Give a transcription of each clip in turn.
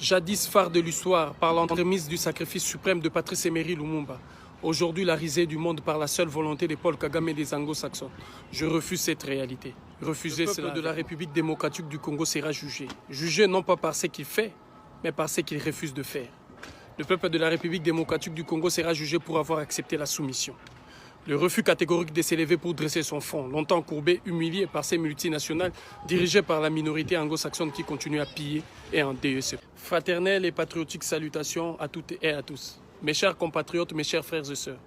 Jadis phare de l'histoire par l'entremise du sacrifice suprême de Patrice Emery Lumumba. Aujourd'hui la risée du monde par la seule volonté de Paul Kagame et des anglo-saxons. Je refuse cette réalité. Refuser cela. Le peuple de la République démocratique du Congo sera jugé. Jugé non pas par ce qu'il fait, mais par ce qu'il refuse de faire. Le peuple de la République démocratique du Congo sera jugé pour avoir accepté la soumission. Le refus catégorique de s'élever pour dresser son front, longtemps courbé, humilié par ces multinationales dirigées par la minorité anglo-saxonne qui continue à piller et en DEC. Fraternelle et patriotique salutations à toutes et à tous. Mes chers compatriotes, mes chers frères et sœurs,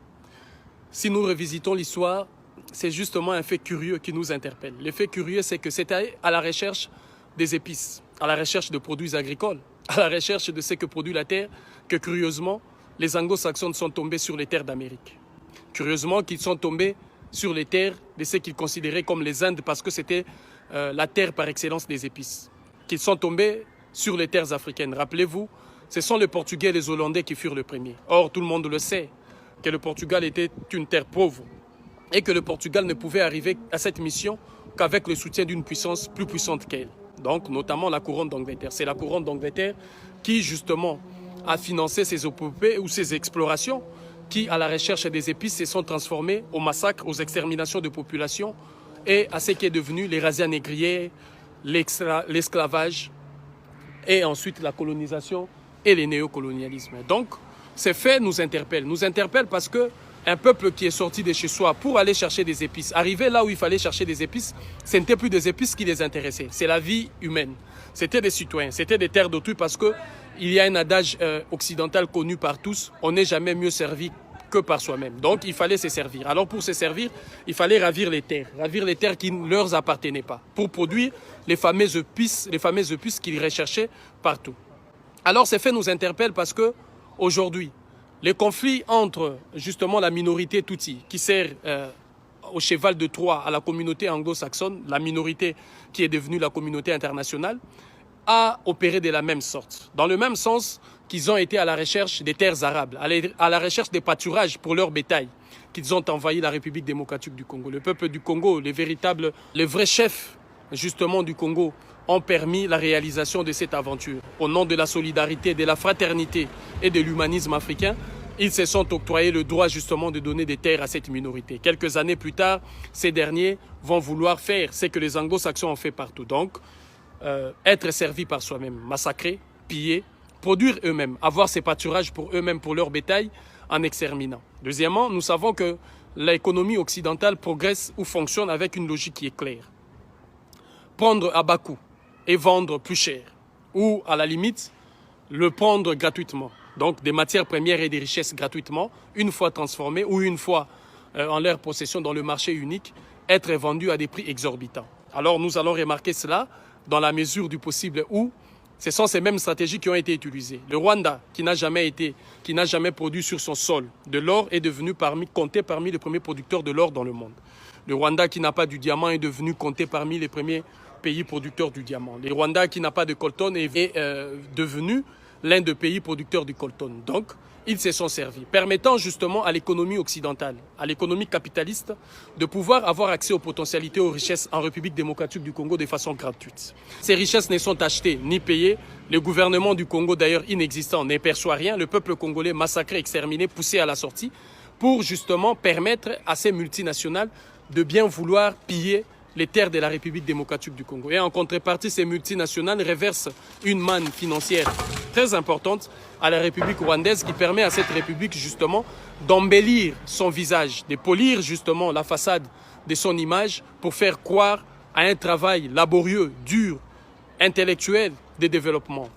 si nous revisitons l'histoire, c'est justement un fait curieux qui nous interpelle. Le fait curieux, c'est que c'était à la recherche des épices, à la recherche de produits agricoles, à la recherche de ce que produit la terre, que curieusement, les anglo-saxons sont tombés sur les terres d'Amérique. Curieusement qu'ils sont tombés sur les terres de ce qu'ils considéraient comme les Indes parce que c'était la terre par excellence des épices. Qu'ils sont tombés sur les terres africaines. Rappelez-vous, ce sont les Portugais et les Hollandais qui furent les premiers. Or, tout le monde le sait, que le Portugal était une terre pauvre et que le Portugal ne pouvait arriver à cette mission qu'avec le soutien d'une puissance plus puissante qu'elle. Donc, notamment la couronne d'Angleterre. C'est la couronne d'Angleterre qui, justement, a financé ces épopées ou ces explorations qui, à la recherche des épices, se sont transformés au massacre, aux exterminations de populations et à ce qui est devenu les razzias négrières, l'esclavage et ensuite la colonisation et le néocolonialisme. Donc, ces faits nous interpellent. Nous interpellent parce qu'un peuple qui est sorti de chez soi pour aller chercher des épices, arrivé là où il fallait chercher des épices, ce n'était plus des épices qui les intéressaient, c'est la vie humaine. C'était des citoyens, c'était des terres d'autrui parce que il y a un adage occidental connu par tous, on n'est jamais mieux servi que par soi-même. Donc il fallait se servir. Alors pour se servir, il fallait ravir les terres qui ne leur appartenaient pas, pour produire les fameuses épices qu'ils recherchaient partout. Alors ces faits nous interpellent parce que aujourd'hui, les conflits entre justement la minorité Tutsi qui sert au cheval de Troie à la communauté anglo-saxonne, la minorité qui est devenue la communauté internationale, a opéré de la même sorte. Dans le même sens qu'ils ont été à la recherche des terres arables, à la recherche des pâturages pour leur bétail, qu'ils ont envahi la République démocratique du Congo. Le peuple du Congo, les vrais chefs justement du Congo, ont permis la réalisation de cette aventure. Au nom de la solidarité, de la fraternité et de l'humanisme africain, ils se sont octroyés le droit justement de donner des terres à cette minorité. Quelques années plus tard, ces derniers vont vouloir faire ce que les anglo-saxons ont fait partout. Donc, être servis par soi-même, massacrer, piller, produire eux-mêmes, avoir ces pâturages pour eux-mêmes, pour leur bétail, en exterminant. Deuxièmement, nous savons que l'économie occidentale progresse ou fonctionne avec une logique qui est claire. Prendre à bas coût et vendre plus cher. Ou, à la limite, le prendre gratuitement. Donc, des matières premières et des richesses gratuitement, une fois transformées ou une fois en leur possession dans le marché unique, être vendues à des prix exorbitants. Alors, nous allons remarquer cela dans la mesure du possible où ce sont ces mêmes stratégies qui ont été utilisées. Le Rwanda, qui n'a jamais produit sur son sol de l'or, est devenu compté parmi les premiers producteurs de l'or dans le monde. Le Rwanda, qui n'a pas du diamant, est devenu compté parmi les premiers pays producteurs du diamant. Le Rwanda, qui n'a pas de coltan, est devenu l'un des pays producteurs du coltan. Donc, ils se sont servis, permettant justement à l'économie occidentale, à l'économie capitaliste, de pouvoir avoir accès aux potentialités, aux richesses en République démocratique du Congo de façon gratuite. Ces richesses ne sont achetées ni payées. Le gouvernement du Congo, d'ailleurs inexistant, ne perçoit rien. Le peuple congolais massacré, exterminé, poussé à la sortie, pour justement permettre à ces multinationales de bien vouloir piller les terres de la République démocratique du Congo. Et en contrepartie, ces multinationales reversent une manne financière très importante à la République rwandaise qui permet à cette République justement d'embellir son visage, de polir justement la façade de son image pour faire croire à un travail laborieux, dur, intellectuel de développement,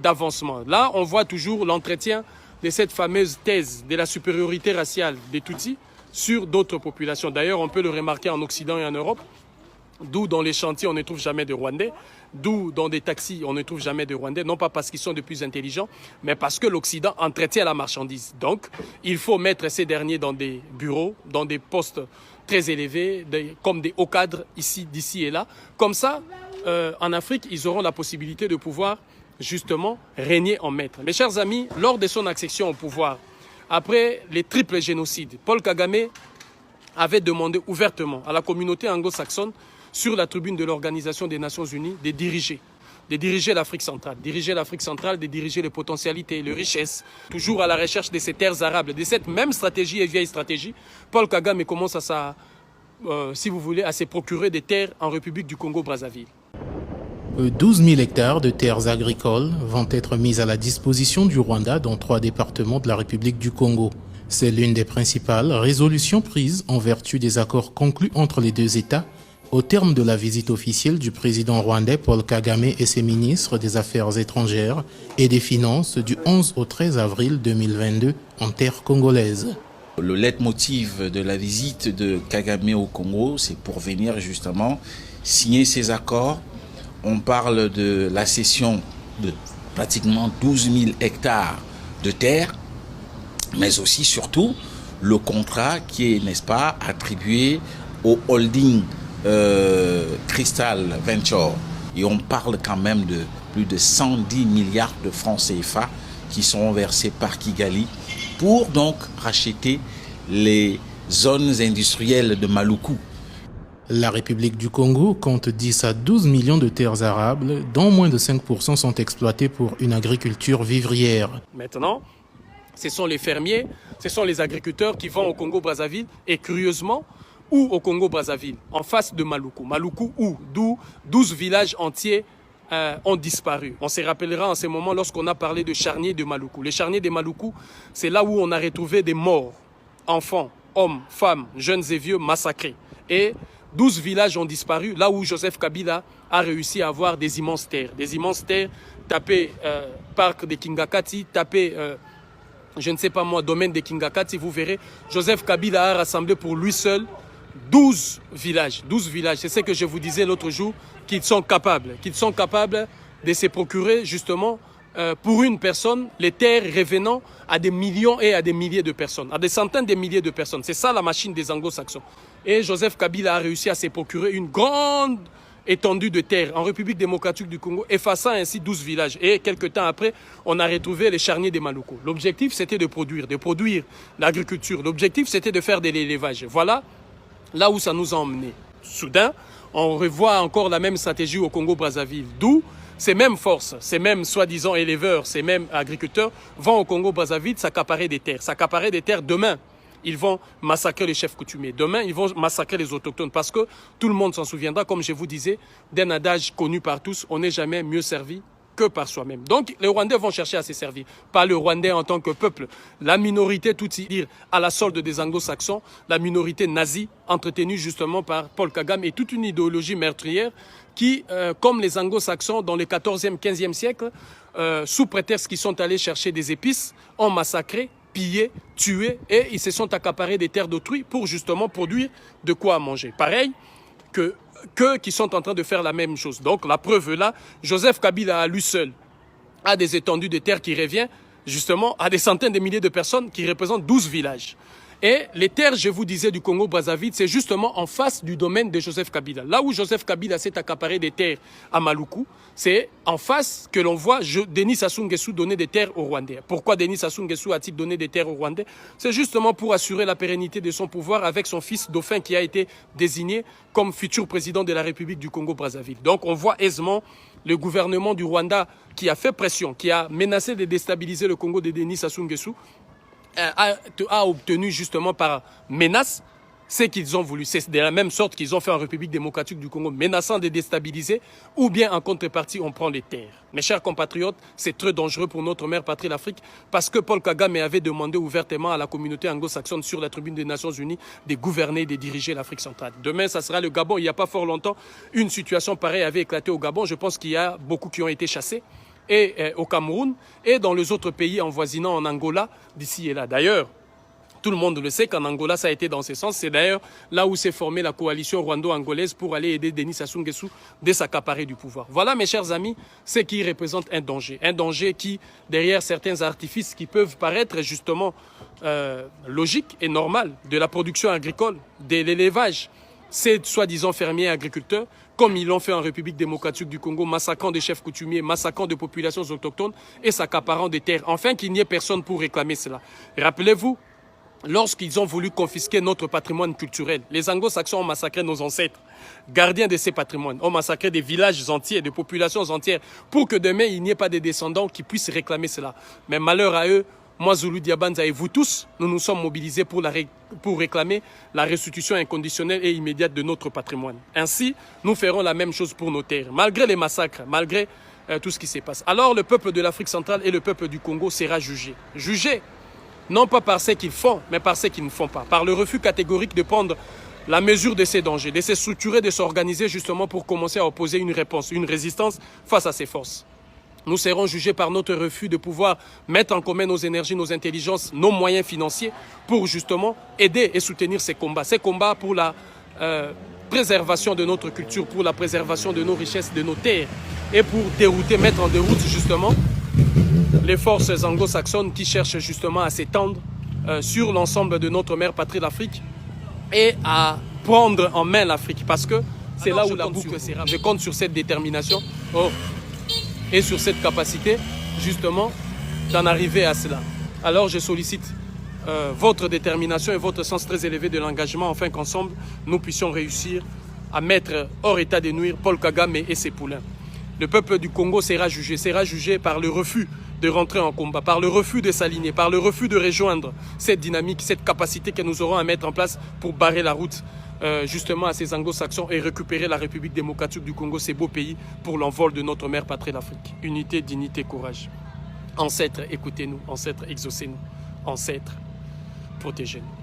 d'avancement. Là, on voit toujours l'entretien de cette fameuse thèse de la supériorité raciale des Tutsis sur d'autres populations. D'ailleurs, on peut le remarquer en Occident et en Europe, d'où dans les chantiers on ne trouve jamais de Rwandais, d'où dans des taxis on ne trouve jamais de Rwandais, non pas parce qu'ils sont de plus intelligents, mais parce que l'Occident entretient la marchandise. Donc, il faut mettre ces derniers dans des bureaux, dans des postes très élevés, comme des hauts cadres d'ici et là. Comme ça, en Afrique, ils auront la possibilité de pouvoir justement régner en maître. Mes chers amis, lors de son accession au pouvoir, après les triples génocides, Paul Kagame avait demandé ouvertement à la communauté anglo-saxonne sur la tribune de l'Organisation des Nations Unies de diriger de diriger l'Afrique centrale. Diriger l'Afrique centrale, de diriger les potentialités, les richesses, toujours à la recherche de ces terres arables. De cette même stratégie et vieille stratégie, Paul Kagame commence si vous voulez, à se procurer des terres en République du Congo-Brazzaville. 12 000 hectares de terres agricoles vont être mis à la disposition du Rwanda dans 3 départements de la République du Congo. C'est l'une des principales résolutions prises en vertu des accords conclus entre les deux États au terme de la visite officielle du président rwandais Paul Kagame et ses ministres des Affaires étrangères et des Finances du 11 au 13 avril 2022 en terre congolaise. Le leitmotiv de la visite de Kagame au Congo, c'est pour venir justement signer ces accords. On parle de la cession de pratiquement 12 000 hectares de terre, mais aussi surtout le contrat qui est, n'est-ce pas, attribué au holding Crystal Venture. Et on parle quand même de plus de 110 milliards de francs CFA qui sont versés par Kigali pour donc racheter les zones industrielles de Maluku. La République du Congo compte 10 à 12 millions de terres arables, dont moins de 5% sont exploitées pour une agriculture vivrière. Maintenant, ce sont les fermiers, ce sont les agriculteurs qui vont au Congo-Brazzaville et curieusement, où au Congo-Brazzaville, en face de Maluku. Maluku où? D'où 12 villages entiers ont disparu. On se rappellera en ce moment lorsqu'on a parlé de charnier de Maluku. Les charniers de Maluku, c'est là où on a retrouvé des morts, enfants, hommes, femmes, jeunes et vieux massacrés. Et 12 villages ont disparu, là où Joseph Kabila a réussi à avoir des immenses terres. Des immenses terres, tapez parc de Kingakati, tapez, je ne sais pas moi, domaine de Kingakati, vous verrez, Joseph Kabila a rassemblé pour lui seul 12 villages. 12 villages, c'est ce que je vous disais l'autre jour, qu'ils sont capables de se procurer justement pour une personne les terres revenant à des millions et à des milliers de personnes, à des centaines de milliers de personnes. C'est ça la machine des anglo-saxons. Et Joseph Kabila a réussi à se procurer une grande étendue de terre en République démocratique du Congo, effaçant ainsi 12 villages. Et quelques temps après, on a retrouvé les charniers de Maluku. L'objectif, c'était de produire l'agriculture. L'objectif, c'était de faire de l'élevage. Voilà là où ça nous a emmenés. Soudain, on revoit encore la même stratégie au Congo-Brazzaville, d'où ces mêmes forces, ces mêmes soi-disant éleveurs, ces mêmes agriculteurs vont au Congo-Brazzaville s'accaparer des terres. S'accaparer des terres demain. Ils vont massacrer les chefs coutumiers. Demain, ils vont massacrer les autochtones parce que tout le monde s'en souviendra, comme je vous disais, d'un adage connu par tous, on n'est jamais mieux servi que par soi-même. Donc, les Rwandais vont chercher à se servir. Pas le Rwandais en tant que peuple. La minorité, tout dire, à la solde des anglo-saxons, la minorité nazie, entretenue justement par Paul Kagame et toute une idéologie meurtrière qui, comme les anglo-saxons dans le 14e, 15e siècle, sous prétexte qu'ils sont allés chercher des épices, ont massacré, pillé, tué et ils se sont accaparés des terres d'autrui pour justement produire de quoi manger. Pareil que qui sont en train de faire la même chose. Donc la preuve là, Joseph Kabila à lui seul a des étendues de terres qui reviennent justement à des centaines de milliers de personnes qui représentent 12 villages. Et les terres, je vous disais, du Congo-Brazzaville, c'est justement en face du domaine de Joseph Kabila. Là où Joseph Kabila s'est accaparé des terres à Maluku, c'est en face que l'on voit Denis Sassou Nguesso donner des terres aux Rwandais. Pourquoi Denis Sassou Nguesso a-t-il donné des terres aux Rwandais? C'est justement pour assurer la pérennité de son pouvoir avec son fils dauphin qui a été désigné comme futur président de la République du Congo-Brazzaville. Donc on voit aisément le gouvernement du Rwanda qui a fait pression, qui a menacé de déstabiliser le Congo de Denis Sassou Nguesso, a obtenu justement par menace ce qu'ils ont voulu. C'est de la même sorte qu'ils ont fait en République démocratique du Congo, menaçant de déstabiliser, ou bien en contrepartie, on prend les terres. Mes chers compatriotes, c'est très dangereux pour notre mère patrie, l'Afrique, parce que Paul Kagame avait demandé ouvertement à la communauté anglo-saxonne sur la tribune des Nations Unies de gouverner et de diriger l'Afrique centrale. Demain, ça sera le Gabon. Il n'y a pas fort longtemps, une situation pareille avait éclaté au Gabon. Je pense qu'il y a beaucoup qui ont été chassés. Et au Cameroun et dans les autres pays avoisinants en Angola d'ici et là. D'ailleurs, tout le monde le sait qu'en Angola, ça a été dans ce sens. C'est d'ailleurs là où s'est formée la coalition rwando-angolaise pour aller aider Denis Sassou Nguesso de s'accaparer du pouvoir. Voilà, mes chers amis, ce qui représente un danger. Un danger qui, derrière certains artifices qui peuvent paraître justement logiques et normaux, de la production agricole, de l'élevage, ces soi-disant fermiers agriculteurs, comme ils l'ont fait en République démocratique du Congo, massacrant des chefs coutumiers, massacrant des populations autochtones et s'accaparant des terres. Enfin, qu'il n'y ait personne pour réclamer cela. Rappelez-vous, lorsqu'ils ont voulu confisquer notre patrimoine culturel. Les anglo-saxons ont massacré nos ancêtres, gardiens de ces patrimoines, ont massacré des villages entiers, des populations entières, pour que demain, il n'y ait pas de descendants qui puissent réclamer cela. Mais malheur à eux, moi, Zulu Diabanza et vous tous, nous nous sommes mobilisés pour réclamer la restitution inconditionnelle et immédiate de notre patrimoine. Ainsi, nous ferons la même chose pour nos terres, malgré les massacres, malgré tout ce qui se passe. Alors, le peuple de l'Afrique centrale et le peuple du Congo sera jugé. Jugé, non pas par ce qu'ils font, mais par ce qu'ils ne font pas. Par le refus catégorique de prendre la mesure de ces dangers, de se structurer, de s'organiser justement pour commencer à opposer une réponse, une résistance face à ces forces. Nous serons jugés par notre refus de pouvoir mettre en commun nos énergies, nos intelligences, nos moyens financiers pour justement aider et soutenir ces combats pour la préservation de notre culture, pour la préservation de nos richesses, de nos terres et pour dérouter, mettre en déroute justement les forces anglo-saxonnes qui cherchent justement à s'étendre sur l'ensemble de notre mère patrie l'Afrique et à prendre en main l'Afrique parce que c'est là où la boucle sera. Je compte sur cette détermination et sur cette capacité justement d'en arriver à cela. Alors je sollicite votre détermination et votre sens très élevé de l'engagement afin qu'ensemble nous puissions réussir à mettre hors état de nuire Paul Kagame et ses poulains. Le peuple du Congo sera jugé par le refus de rentrer en combat, par le refus de s'aligner, par le refus de rejoindre cette dynamique, cette capacité que nous aurons à mettre en place pour barrer la route justement à ces anglo-saxons et récupérer la République démocratique du Congo, ces beaux pays, pour l'envol de notre mère patrie l'Afrique. Unité, dignité, courage. Ancêtres, écoutez-nous. Ancêtres, exaucez-nous. Ancêtres, protégez-nous.